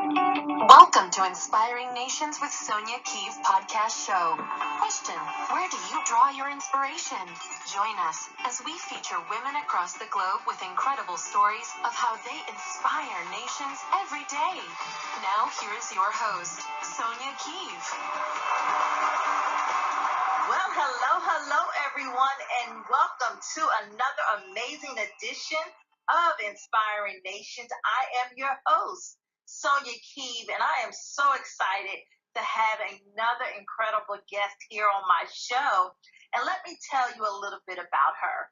Welcome to Inspiring Nations with Sonja Keeve podcast show. Question: where do you draw your inspiration? Join us as we feature women across the globe with incredible stories of how they inspire nations every day. Now here is your host, Sonja Keeve. Well, hello, everyone, and welcome to another amazing edition of Inspiring Nations. I am your host, Sonja Keeve, and I am so excited to have another incredible guest here on my show. And let me tell you a little bit about her.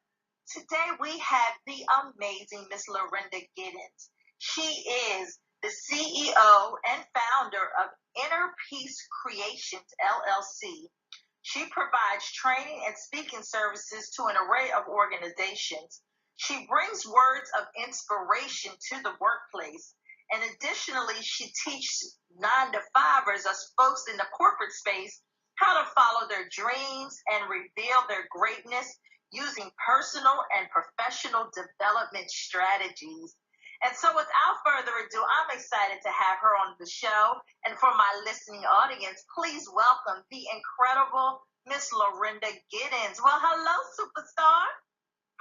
Today we have the amazing Miss Loronda Giddens. She is the CEO and founder of Inner Peace Creations, LLC. She provides training and speaking services to an array of organizations. She brings words of inspiration to the workplace. And additionally, she teaches 9-to-5ers, us folks in the corporate space, how to follow their dreams and reveal their greatness using personal and professional development strategies. And so without further ado, I'm excited to have her on the show. And for my listening audience, please welcome the incredible Miss Loronda Giddens. Well, hello, superstar.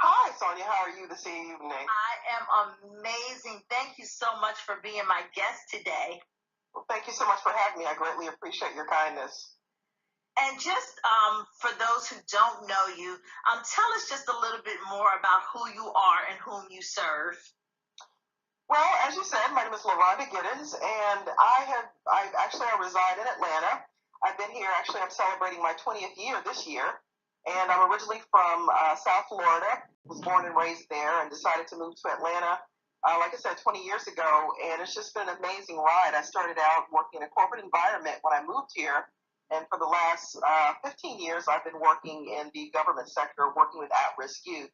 Hi, Sonja. How are you this evening? I am amazing. Thank you so much for being my guest today. Well, thank you so much for having me. I greatly appreciate your kindness. And just for those who don't know you, tell us just a little bit more about who you are and whom you serve. Well, as you said, my name is Loronda Giddens, and I reside in Atlanta. I've been here, I'm celebrating my 20th year this year, and I'm originally from South Florida, was born and raised there, and decided to move to Atlanta, like I said, 20 years ago, and it's just been an amazing ride. I started out working in a corporate environment when I moved here, and for the last 15 years, I've been working in the government sector, working with at-risk youth.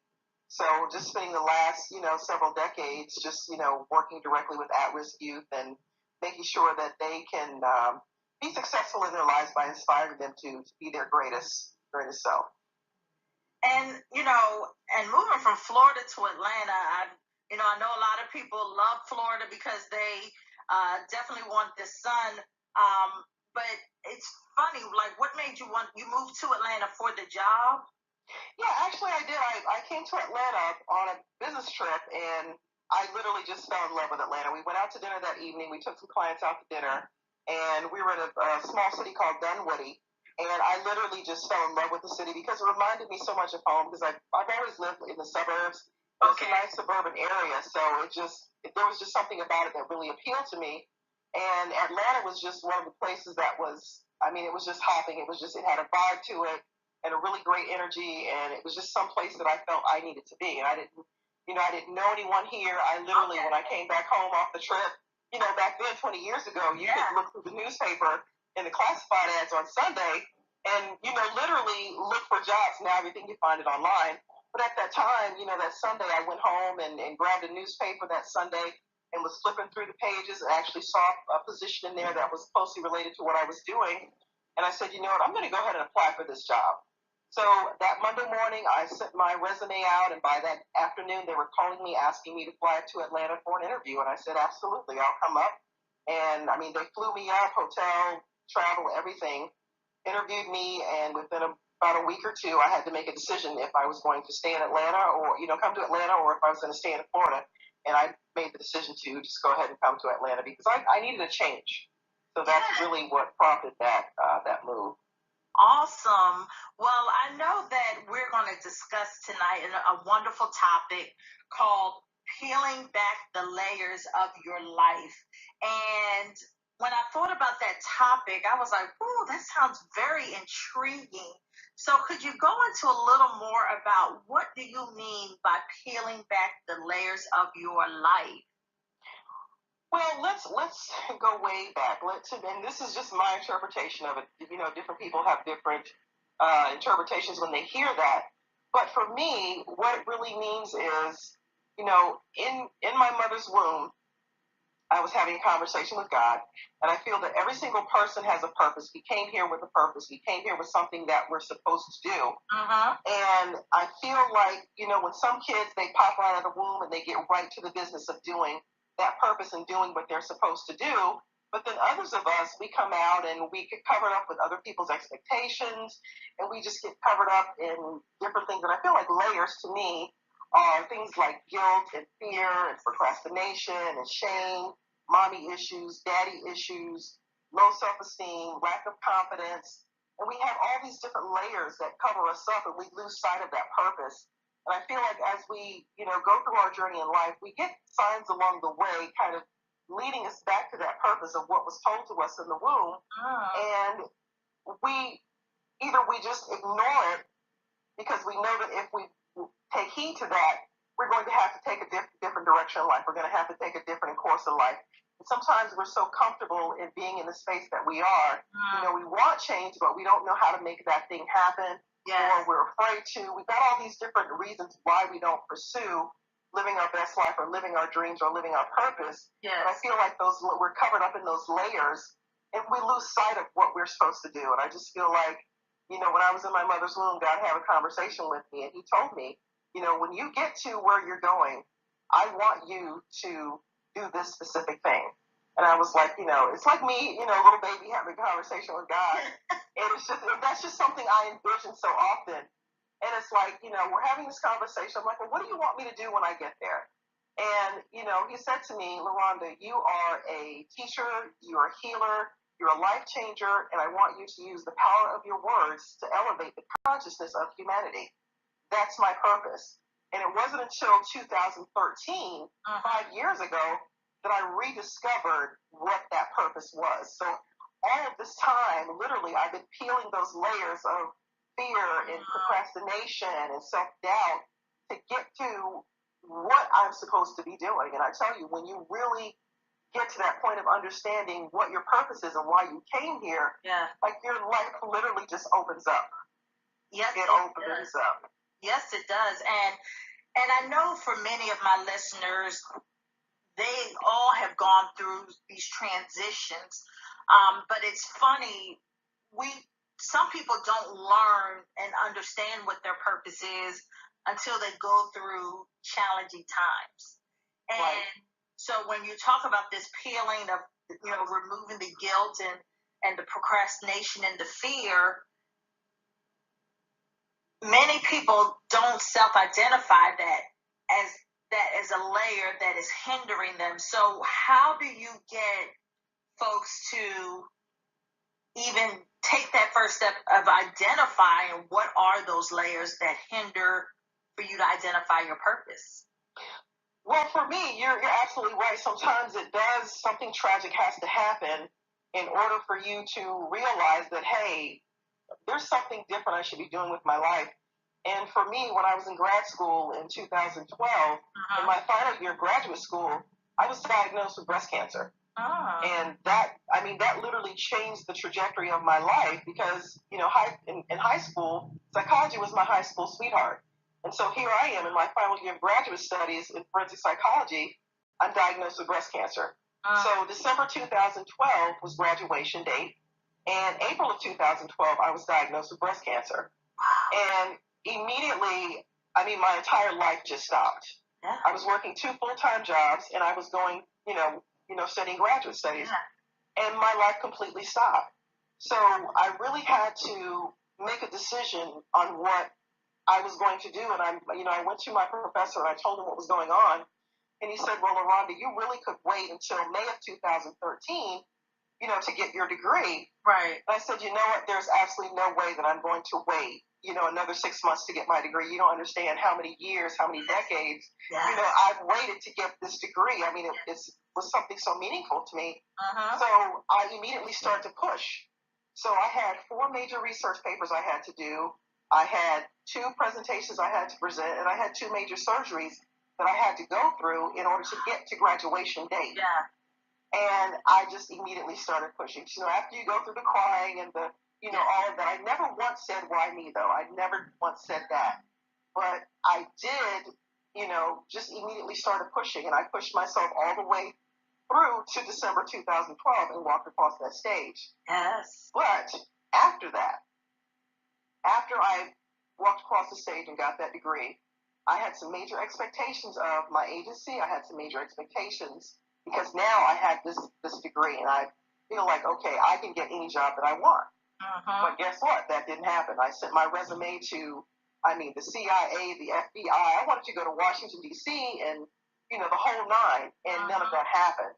So just spending the last, several decades just, working directly with at-risk youth and making sure that they can be successful in their lives by inspiring them to be their greatest self. And, and moving from Florida to Atlanta, I know a lot of people love Florida because they definitely want the sun. But it's funny, like what made you move to Atlanta for the job? Yeah, actually I did. I came to Atlanta on a business trip, and I literally just fell in love with Atlanta. We went out to dinner that evening. We took some clients out to dinner, and we were in a small city called Dunwoody. And I literally just fell in love with the city because it reminded me so much of home, because I've always lived in the suburbs. It's a nice suburban area, so there was just something about it that really appealed to me. And Atlanta was just one of the places that was, it was just hopping. It had a vibe to it and a really great energy, and it was just some place that I felt I needed to be. And I didn't know anyone here. I literally, when I came back home off the trip, back then 20 years ago, you could look through the newspaper in the classified ads on Sunday and, literally look for jobs. Now everything you find it online. But at that time, that Sunday I went home and grabbed a newspaper that Sunday and was flipping through the pages and actually saw a position in there that was closely related to what I was doing. And I said, you know what, I'm going to go ahead and apply for this job. So that Monday morning, I sent my resume out, and by that afternoon, they were calling me, asking me to fly to Atlanta for an interview. And I said, absolutely, I'll come up. And, they flew me up, hotel, travel, everything, interviewed me, and within about a week or two, I had to make a decision if I was going to stay in Atlanta or, come to Atlanta, or if I was going to stay in Florida. And I made the decision to just go ahead and come to Atlanta because I needed a change. So that's really what prompted that move. Awesome. Well, I know that we're going to discuss tonight a wonderful topic called peeling back the layers of your life. And when I thought about that topic, I was like, oh, that sounds very intriguing. So could you go into a little more about what do you mean by peeling back the layers of your life? Well, let's go way back. And this is just my interpretation of it. Different people have different interpretations when they hear that. But for me, what it really means is, in my mother's womb, I was having a conversation with God, and I feel that every single person has a purpose. We came here with a purpose. We came here with something that we're supposed to do. And I feel like, when some kids, they pop out of the womb and they get right to the business of doing that purpose and doing what they're supposed to do. But then others of us, we come out and we get covered up with other people's expectations, and we just get covered up in different things. And I feel like layers to me are things like guilt and fear and procrastination and shame, mommy issues, daddy issues, low self-esteem, lack of confidence. And we have all these different layers that cover us up, and we lose sight of that purpose. And I feel like as we, go through our journey in life, we get signs along the way kind of leading us back to that purpose of what was told to us in the womb. And we just ignore it because we know that if we take heed to that, we're going to have to take a different direction in life. We're going to have to take a different course in life. And sometimes we're so comfortable in being in the space that we are. We want change, but we don't know how to make that thing happen. Or we're afraid to. We've got all these different reasons why we don't pursue living our best life or living our dreams or living our purpose. And I feel like we're covered up in those layers, and we lose sight of what we're supposed to do. And I just feel like, when I was in my mother's womb, God had a conversation with me, and he told me, when you get to where you're going, I want you to do this specific thing. And I was like, it's like me, little baby having a conversation with God. And that's just something I envision so often. And it's like, we're having this conversation. I'm like, well, what do you want me to do when I get there? And, he said to me, Loronda, you are a teacher, you're a healer, you're a life changer, and I want you to use the power of your words to elevate the consciousness of humanity. That's my purpose. And it wasn't until 2013, 5 years ago, that I rediscovered what that purpose was. So all of this time, literally, I've been peeling those layers of fear and procrastination and self-doubt to get to what I'm supposed to be doing. And I tell you, when you really get to that point of understanding what your purpose is and why you came here, like your life literally just opens up. Yes, it opens up. Yes, it does. And I know for many of my listeners, they all have gone through these transitions. But it's funny, some people don't learn and understand what their purpose is until they go through challenging times. And so when you talk about this peeling of, removing the guilt and the procrastination and the fear, many people don't self-identify that as a layer that is hindering them. So how do you get folks to even take that first step of identifying what are those layers that hinder for you to identify your purpose? Well, for me, you're absolutely right. Sometimes something tragic has to happen in order for you to realize that, hey, there's something different I should be doing with my life. And for me, when I was in grad school in 2012, in my final year of graduate school, I was diagnosed with breast cancer. And that literally changed the trajectory of my life because, in high school, psychology was my high school sweetheart. And so here I am in my final year of graduate studies in forensic psychology. I'm diagnosed with breast cancer. So December 2012 was graduation date. And April of 2012, I was diagnosed with breast cancer. And immediately, my entire life just stopped. I was working 2 full-time jobs, and I was going, studying graduate studies. And my life completely stopped. So I really had to make a decision on what I was going to do. And I went to my professor and I told him what was going on. And he said, well, Loronda, you really could wait until May of 2013, to get your degree. Right. And I said, you know what? There's absolutely no way that I'm going to wait, another 6 months to get my degree. You don't understand how many years, how many decades, I've waited to get this degree. It was something so meaningful to me. So I immediately started to push. So I had 4 major research papers I had to do. I had 2 presentations I had to present, and I had 2 major surgeries that I had to go through in order to get to graduation date. Yeah. And I just immediately started pushing. After you go through the crying and the, all of that, I never once said, why me, though? I never once said that. But I did, just immediately started pushing. And I pushed myself all the way through to December 2012 and walked across that stage. Yes. But after that, after I walked across the stage and got that degree, I had some major expectations of my agency. I had some major expectations because now I had this degree, and I feel like, okay, I can get any job that I want. But guess what? That didn't happen. I sent my resume to, the CIA, the FBI. I wanted to go to Washington, D.C., and, the whole nine, and none of that happened.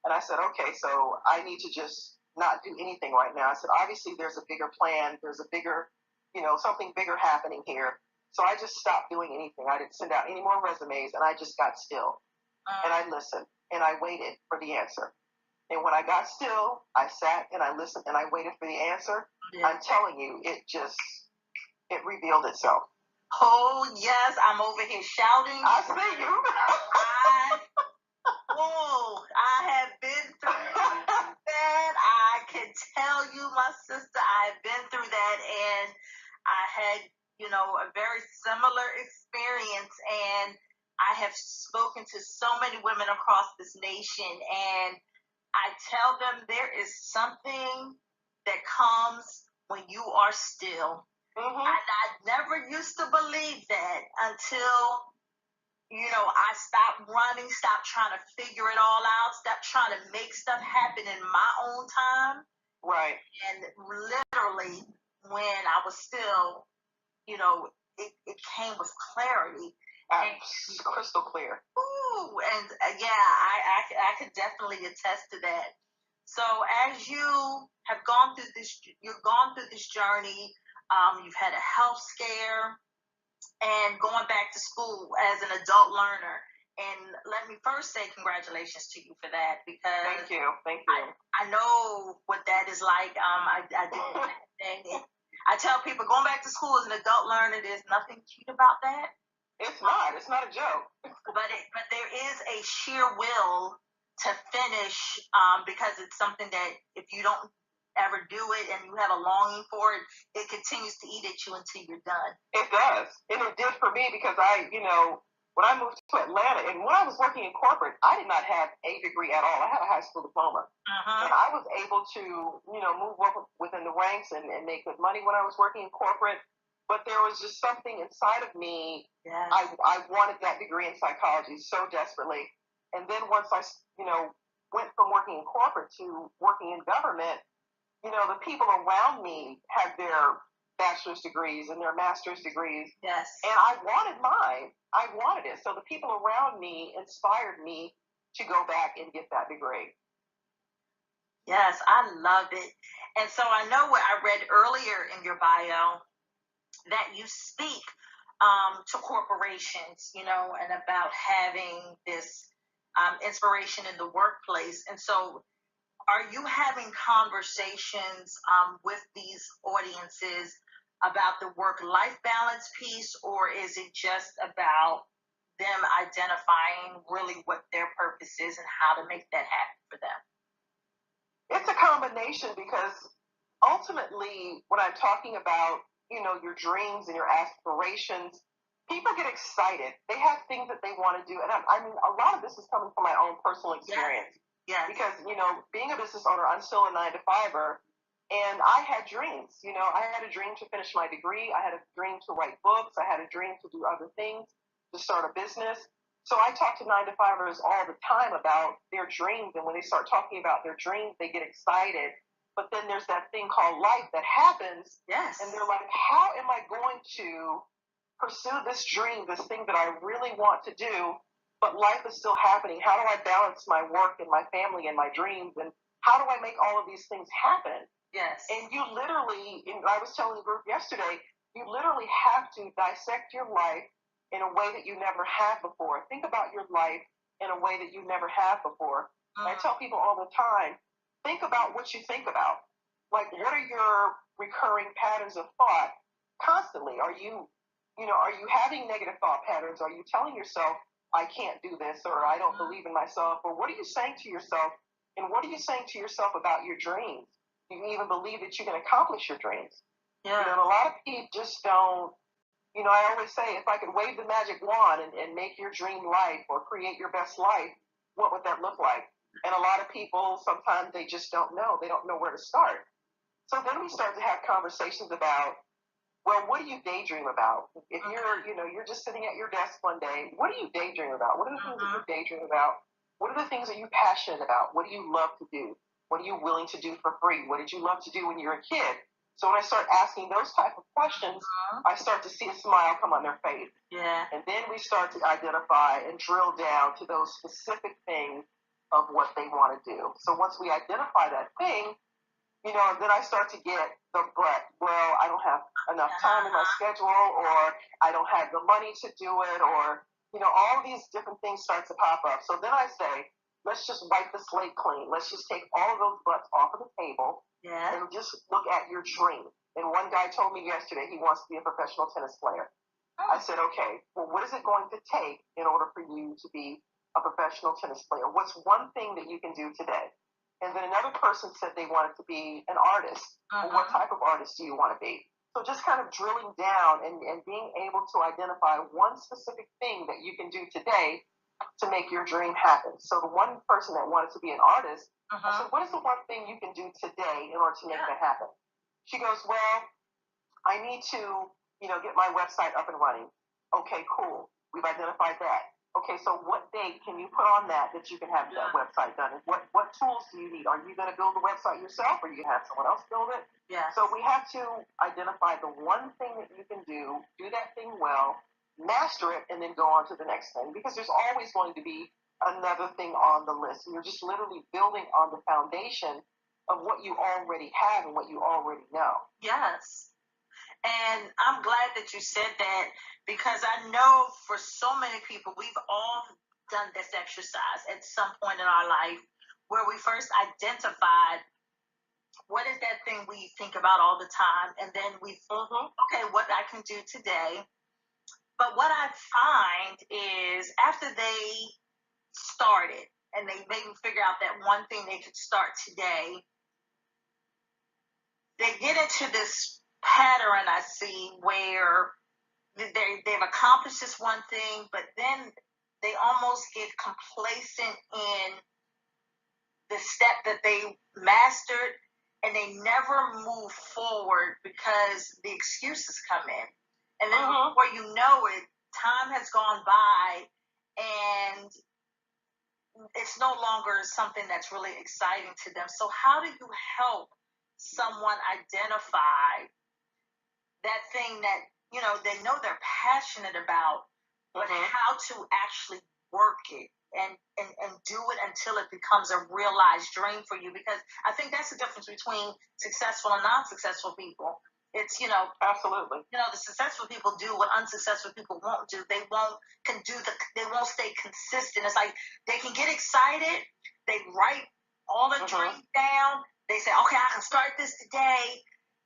And I said, okay, so I need to just not do anything right now. I said, obviously there's a bigger plan. There's a bigger, something bigger happening here. So I just stopped doing anything. I didn't send out any more resumes, and I just got still. And I listened, and I waited for the answer. And when I got still, I sat and I listened and I waited for the answer. Yeah. I'm telling you, it revealed itself. Oh, yes, I'm over here shouting. I see you. I have been through that. I can tell you, my sister, I have been through that, and I had, a very similar experience, and I have spoken to so many women across this nation, and I tell them there is something that comes when you are still. And I never used to believe that until, I stopped running, stopped trying to figure it all out, stopped trying to make stuff happen in my own time. Right. And literally, when I was still, it came with clarity. Crystal clear. Ooh, and I could definitely attest to that. So as you have gone through this, journey, you've had a health scare, and going back to school as an adult learner. And let me first say congratulations to you for that, because thank you. I know what that is like. I do and I tell people going back to school as an adult learner, there's nothing cute about that. It's not. It's not a joke. But there is a sheer will to finish, because it's something that if you don't ever do it and you have a longing for it, it continues to eat at you until you're done. It does. And it did for me, because when I moved to Atlanta and when I was working in corporate, I did not have a degree at all. I had a high school diploma. And I was able to, move up within the ranks and make good money when I was working in corporate. But there was just something inside of me. Yes. I wanted that degree in psychology so desperately. And then once I, went from working in corporate to working in government, the people around me had their bachelor's degrees and their master's degrees. Yes. And I wanted mine. I wanted it. So the people around me inspired me to go back and get that degree. Yes, I love it. And so I know what I read earlier in your bio, that you speak to corporations, and about having this inspiration in the workplace. And so are you having conversations with these audiences about the work-life balance piece, or is it just about them identifying really what their purpose is and how to make that happen for them? It's a combination, because ultimately when I'm talking about, your dreams and your aspirations, people get excited. They have things that they want to do. And a lot of this is coming from my own personal experience. Yeah. Because, being a business owner, I'm still a 9-to-5er, and I had dreams. I had a dream to finish my degree. I had a dream to write books. I had a dream to do other things, to start a business. So I talk to 9-to-5ers all the time about their dreams. And when they start talking about their dreams, they get excited. But then there's that thing called life that happens. Yes. And they're like, how am I going to pursue this dream, this thing that I really want to do, but life is still happening? How do I balance my work and my family and my dreams? And how do I make all of these things happen? Yes. And you literally, I was telling the group yesterday, you literally have to dissect your life in a way that you never have before. Think about your life in a way that you never have before. I tell people all the time, think about what you think about. Like, what are your recurring patterns of thought constantly? Are you having negative thought patterns? Are you telling yourself, I can't do this, or I don't believe in myself? Or what are you saying to yourself? And what are you saying to yourself about your dreams? Do you even believe that you can accomplish your dreams? Yeah. A lot of people just don't. I always say, if I could wave the magic wand and make your dream life or create your best life, what would that look like? And a lot of people, sometimes they just don't know. They don't know where to start. So then we start to have conversations about, well, what do you daydream about? If you're just sitting at your desk one day, what do you daydream about? What are the things that you daydream about? What are the things that you're passionate about? What do you love to do? What are you willing to do for free? What did you love to do when you were a kid? So when I start asking those type of questions, I start to see a smile come on their face. Yeah. And then we start to identify and drill down to those specific things of what they want to do. So once we identify that thing, then I start to get the but. Well, I don't have enough time in my schedule, or I don't have the money to do it, or, all these different things start to pop up. So then I say, let's just wipe the slate clean. Let's just take all of those butts off of the table and just look at your dream. And one guy told me yesterday he wants to be a professional tennis player. I said, okay, well, what is it going to take in order for you to be a professional tennis player? What's one thing that you can do today? And then another person said they wanted to be an artist. Well, what type of artist do you want to be? So just kind of drilling down and being able to identify one specific thing that you can do today to make your dream happen. So the one person that wanted to be an artist, I said, what is the one thing you can do today in order to make that happen? She goes, well, I need to, get my website up and running. Okay, cool. We've identified that. Okay, so what date can you put on that you can have that website done? And what tools do you need? Are you going to build the website yourself, or you have someone else build it? Yeah. So we have to identify the one thing that you can do that thing well, master it, and then go on to the next thing, because there's always going to be another thing on the list. And you're just literally building on the foundation of what you already have and what you already know. Yes. And I'm glad that you said that, because I know for so many people, we've all done this exercise at some point in our life where we first identified what is that thing we think about all the time, and then we think, okay, what I can do today. But what I find is after they started and they maybe figure out that one thing they could start today, they get into this pattern I see where they've accomplished this one thing, but then they almost get complacent in the step that they mastered, and they never move forward because the excuses come in. And then before you know it, time has gone by and it's no longer something that's really exciting to them. So how do you help someone identify that thing that, they know they're passionate about, but how to actually work it and do it until it becomes a realized dream for you? Because I think that's the difference between successful and non-successful people. It's, absolutely. The successful people do what unsuccessful people won't do. They won't stay consistent. It's like they can get excited. They write all the dreams down. They say, okay, I can start this today.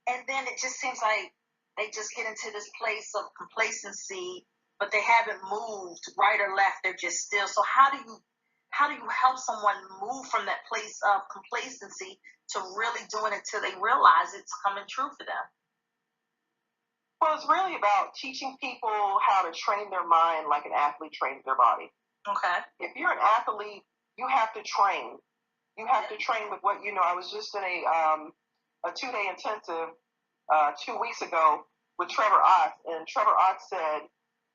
And then it just seems like they just get into this place of complacency, but they haven't moved right or left. They're just still. So how do you help someone move from that place of complacency to really doing it till they realize it's coming true for them? Well, it's really about teaching people how to train their mind like an athlete trains their body. Okay. If you're an athlete, you have to train. You have to train with what you know. I was just in a 2-day intensive 2 weeks ago with Trevor Ott, and Trevor Ott said,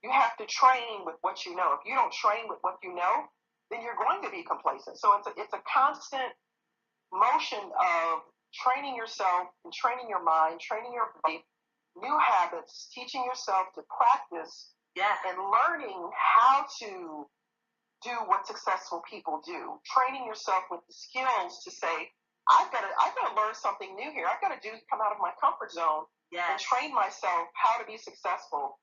you have to train with what you know. If you don't train with what you know, then you're going to be complacent. So it's a constant motion of training yourself and training your mind, training your body, new habits, teaching yourself to practice, and learning how to do what successful people do. Training yourself with the skills to say, I've got to learn something new here. I've got to come out of my comfort zone and train myself how to be successful.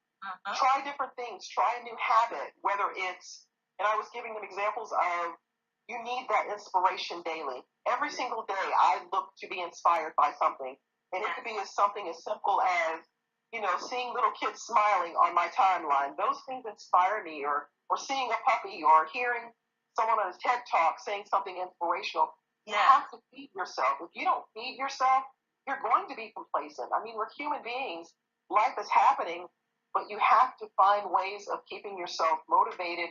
Try different things. Try a new habit, whether it's, and I was giving them examples of, you need that inspiration daily. Every single day, I look to be inspired by something. And it could be something as simple as, seeing little kids smiling on my timeline. Those things inspire me, or seeing a puppy, or hearing someone on a TED Talk saying something inspirational. You have to feed yourself. If you don't feed yourself, you're going to be complacent. I mean, we're human beings. Life is happening, but you have to find ways of keeping yourself motivated,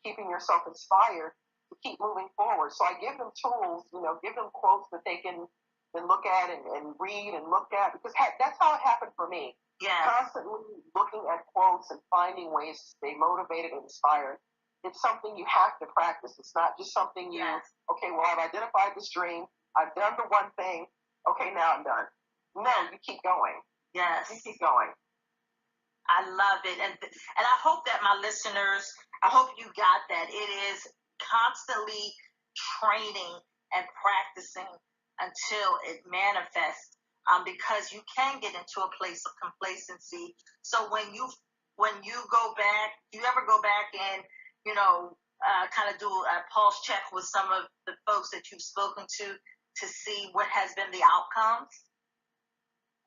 keeping yourself inspired to keep moving forward. So I give them tools, give them quotes that they can look at and read and look at, because that's how it happened for me. Constantly looking at quotes and finding ways to stay motivated and inspired it's something you have to practice. It's not just something okay, well, I've identified this dream. I've done the one thing. Okay, now I'm done. No, you keep going. Yes. You keep going. I love it. And I hope that my listeners, I hope you got that. It is constantly training and practicing until it manifests, because you can get into a place of complacency. So when you go back, you ever go back and, kind of do a pulse check with some of the folks that you've spoken to see what has been the outcomes?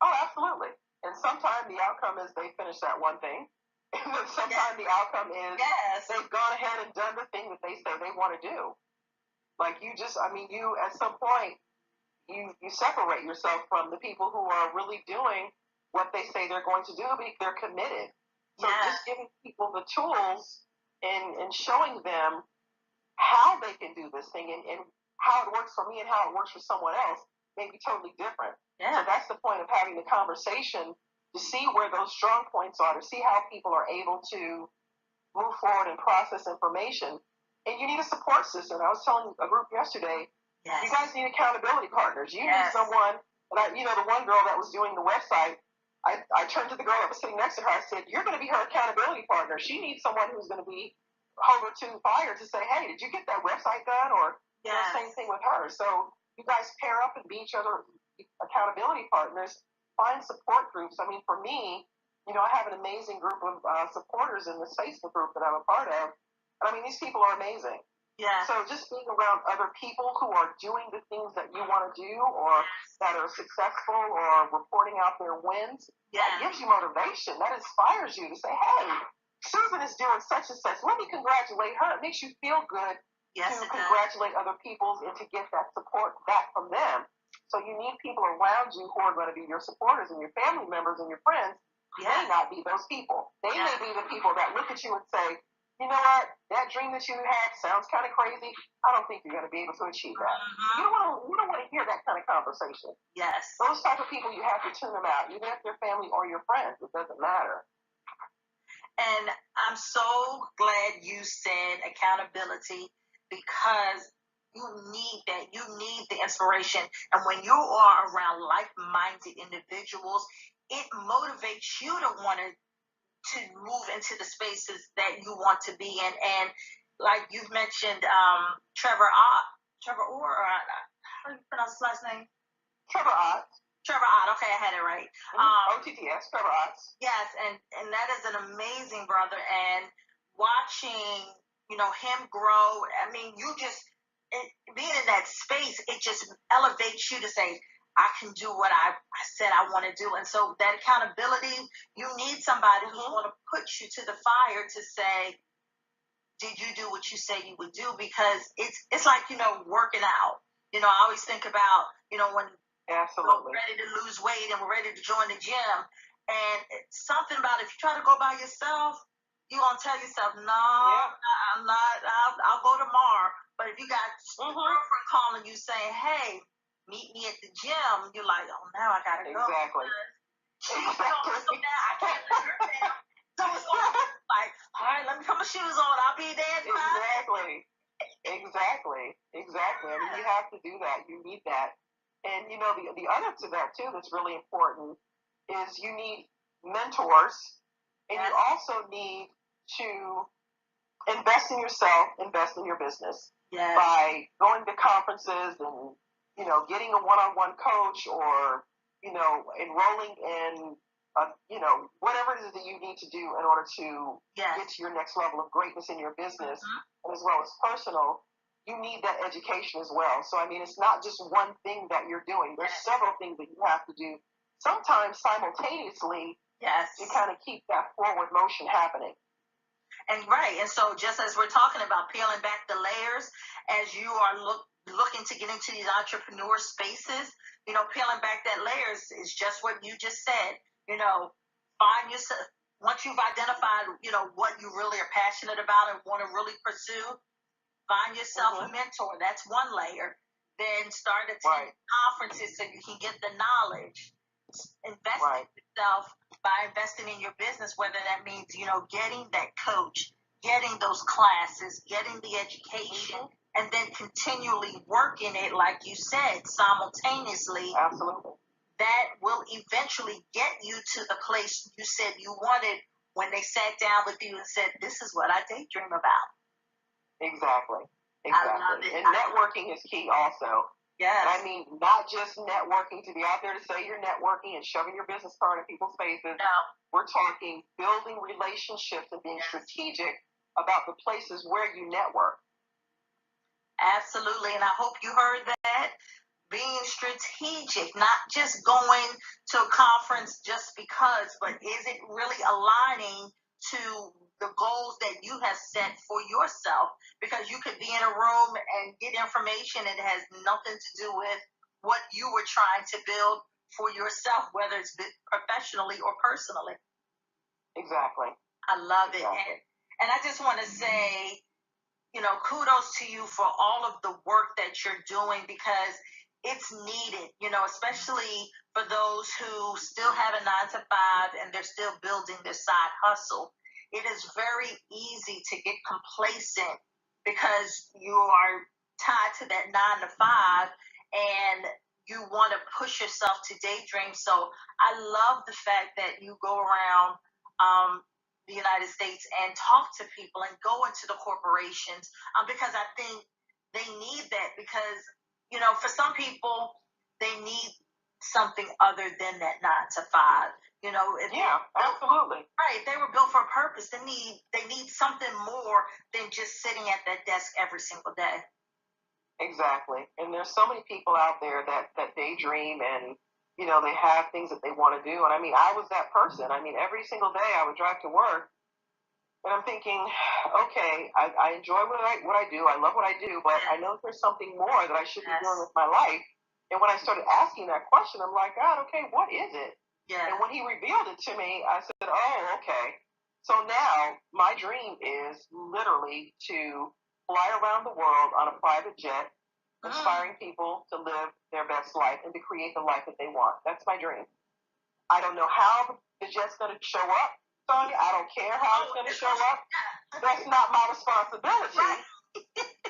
Oh, absolutely. And sometimes the outcome is they finish that one thing. And then sometimes the outcome is they've gone ahead and done the thing that they say they want to do. Like you at some point, you separate yourself from the people who are really doing what they say they're going to do because they're committed. So just giving people the tools and showing them how they can do this thing and how it works for me and how it works for someone else may be totally different. Yeah. So that's the point of having the conversation, to see where those strong points are, to see how people are able to move forward and process information. And you need a support system. I was telling a group yesterday, you guys need accountability partners. You need someone, the one girl that was doing the website, I turned to the girl that was sitting next to her. I said, you're going to be her accountability partner. She needs someone who's going to be hold her to fire to say, hey, did you get that website done? Or same thing with her. So you guys pair up and be each other accountability partners. Find support groups. I mean, for me, I have an amazing group of supporters in this Facebook group that I'm a part of. And I mean, these people are amazing. Yeah. So just being around other people who are doing the things that you want to do, or that are successful, or reporting out their wins, that gives you motivation. That inspires you to say, hey, Susan is doing such and such. Let me congratulate her. It makes you feel good to congratulate other people and to get that support back from them. So you need people around you who are going to be your supporters, and your family members and your friends may not be those people. They may be the people that look at you and say, you know what, that dream that you had sounds kind of crazy. I don't think you're going to be able to achieve that. You don't want to hear that kind of conversation. Yes. Those type of people, you have to tune them out, even if they're family or your friends. It doesn't matter. And I'm so glad you said accountability, because you need that. You need the inspiration. And when you are around like-minded individuals, it motivates you to want to move into the spaces that you want to be in. And like you've mentioned, Trevor Orr, how do you pronounce his last name? Trevor Ott. Okay, I had it right. OTTS, Trevor Ott. Yes, and that is an amazing brother. And watching, him grow, I mean, being in that space, it just elevates you to say, I can do what I said I want to do. And so that accountability, you need somebody who's going to put you to the fire to say, did you do what you say you would do? Because it's like, working out. I always think about, when we're ready to lose weight and we're ready to join the gym. And it's something about if you try to go by yourself, you're going to tell yourself, no, I'm not, I'll go tomorrow. But if you got a girlfriend calling you saying, hey, meet me at the gym, you're like, oh, now I got to go. Exactly. So now I can't let her down. So it's like, all right, let me put my shoes on. I'll be there. Exactly. I mean, you have to do that. You need that. And, the other to that, too, that's really important is you need mentors, and you also need to invest in yourself, invest in your business by going to conferences and, getting a one-on-one coach, or, enrolling in, whatever it is that you need to do in order to get to your next level of greatness in your business, and as well as personal. You need that education as well. So, I mean, it's not just one thing that you're doing. There's several things that you have to do, sometimes simultaneously, to kind of keep that forward motion happening. And so just as we're talking about peeling back the layers, as you are looking to get into these entrepreneur spaces, peeling back that layers is just what you just said. Find yourself, once you've identified, what you really are passionate about and want to really pursue, find yourself a mentor. That's one layer. Then start attending conferences so you can get the knowledge. Invest in yourself by investing in your business, whether that means, getting that coach, getting those classes, getting the education, and then continually working it, like you said, simultaneously. Absolutely. That will eventually get you to the place you said you wanted when they sat down with you and said, this is what I daydream about. Exactly. I love it. And networking is key also. Yes. And I mean, not just networking to be out there to say you're networking and shoving your business card in people's faces. No. We're talking building relationships and being strategic about the places where you network. Absolutely. And I hope you heard that. Being strategic, not just going to a conference just because, but is it really aligning to the goals that you have set for yourself? Because you could be in a room and get information and it has nothing to do with what you were trying to build for yourself, whether it's professionally or personally. Exactly. I love it. And I just want to say, kudos to you for all of the work that you're doing, because it's needed, especially for those who still have a 9 to 5 and they're still building their side hustle. It is very easy to get complacent because you are tied to that 9 to 5 and you want to push yourself to daydream. So I love the fact that you go around the United States and talk to people and go into the corporations, because I think they need that, because for some people, they need something other than that 9 to 5. Absolutely. Right. They were built for a purpose. They need something more than just sitting at that desk every single day. Exactly. And there's so many people out there that daydream and, they have things that they want to do. And I mean, I was that person. I mean, every single day I would drive to work and I'm thinking, okay, I enjoy what I do. I love what I do, but I know there's something more that I should be doing with my life. And when I started asking that question, I'm like, God, okay, what is it? Yeah. And when he revealed it to me, I said, oh, okay. So now my dream is literally to fly around the world on a private jet, inspiring people to live their best life and to create the life that they want. That's my dream. I don't know how the jet's going to show up, Sonja. I don't care how it's going to show up. That's not my responsibility. Right.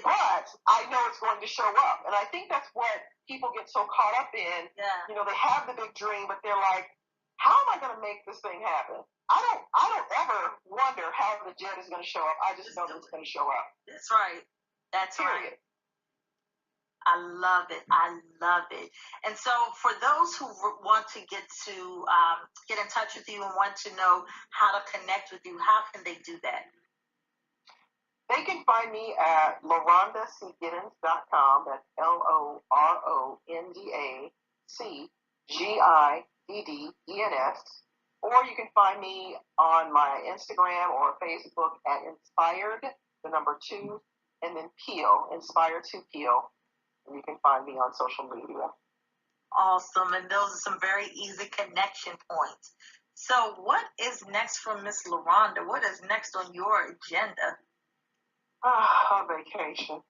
But I know it's going to show up. And I think that's what people get so caught up in. Yeah. They have the big dream, but they're like, how am I going to make this thing happen? I don't ever wonder how the jet is going to show up. I just know that it's going to show up. That's right. That's Period. Right. I love it. I love it. And so for those who want to get in touch with you and want to know how to connect with you, how can they do that? They can find me at LorondaCGiddens.com. That's LorondaCgiddens. Or you can find me on my Instagram or Facebook at Inspired, the number 2, and then Peel, Inspired to Peel. And you can find me on social media. Awesome. And those are some very easy connection points. So what is next for Miss Loronda? What is next on your agenda? A vacation.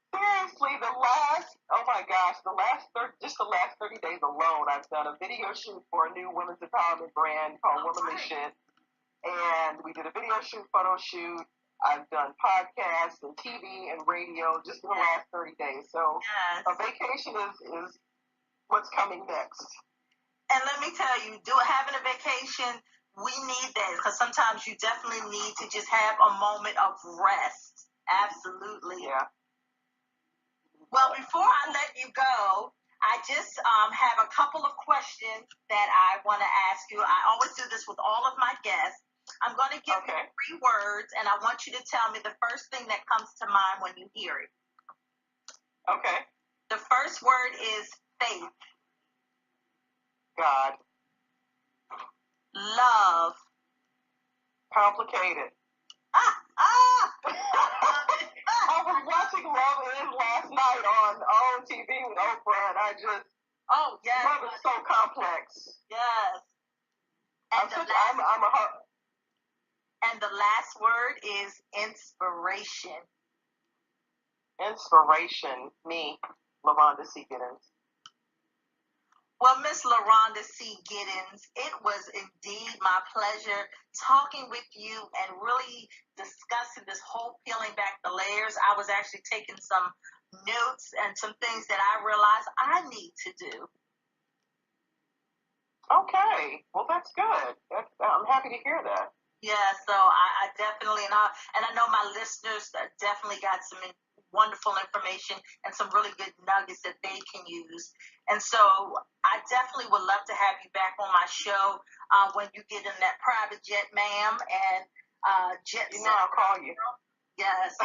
Seriously, the last 30 days alone, I've done a video shoot for a new women's empowerment brand called Womanly Shit. And we did a video shoot, photo shoot. I've done podcasts and TV and radio just in the last 30 days. So a vacation is what's coming next. And let me tell you, having a vacation, we need that, because sometimes you definitely need to just have a moment of rest. Absolutely. Yeah. Well, before I let you go, I just have a couple of questions that I want to ask you. I always do this with all of my guests. I'm going to give you 3 words, and I want you to tell me the first thing that comes to mind when you hear it. Okay. The first word is faith. God. Love. Complicated. I was watching Love Is last night on TV with Oprah, and I just... Oh, yes. Love is so complex. Yes. And And the last word is inspiration. Inspiration. Me, Loronda C. Giddens. Well, Miss Loronda C. Giddens, it was indeed my pleasure talking with you and really discussing this whole peeling back the layers. I was actually taking some notes and some things that I realized I need to do. Okay, well, that's good. I'm happy to hear that. Yeah, so I definitely, and I know my listeners definitely got some wonderful information and some really good nuggets that they can use. And so I definitely would love to have you back on my show when you get in that private jet, ma'am, and jet. You know I'll call you. Yes.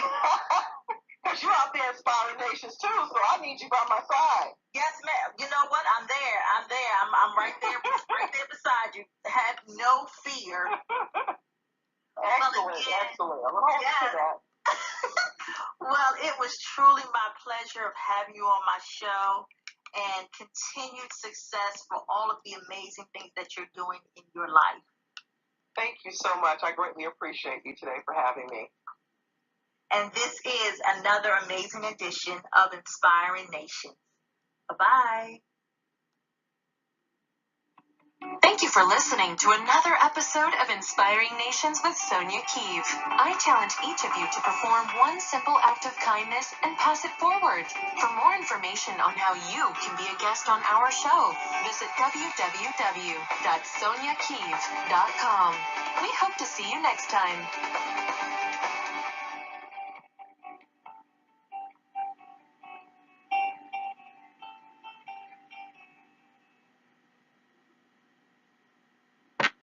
Because you're out there inspiring nations too, so I need you by my side. Yes, ma'am. You know what? I'm there. I'm right there, right there beside you. Have no fear. Excellent, excellent. I'm going to hold you to that. Well, it was truly my pleasure of having you on my show, and continued success for all of the amazing things that you're doing in your life. Thank you so much. I greatly appreciate you today for having me. And this is another amazing edition of Inspiring Nations. Bye-bye. Thank you for listening to another episode of Inspiring Nations with Sonja Keeve. I challenge each of you to perform one simple act of kindness and pass it forward. For more information on how you can be a guest on our show, visit www.sonjakeeve.com. We hope to see you next time.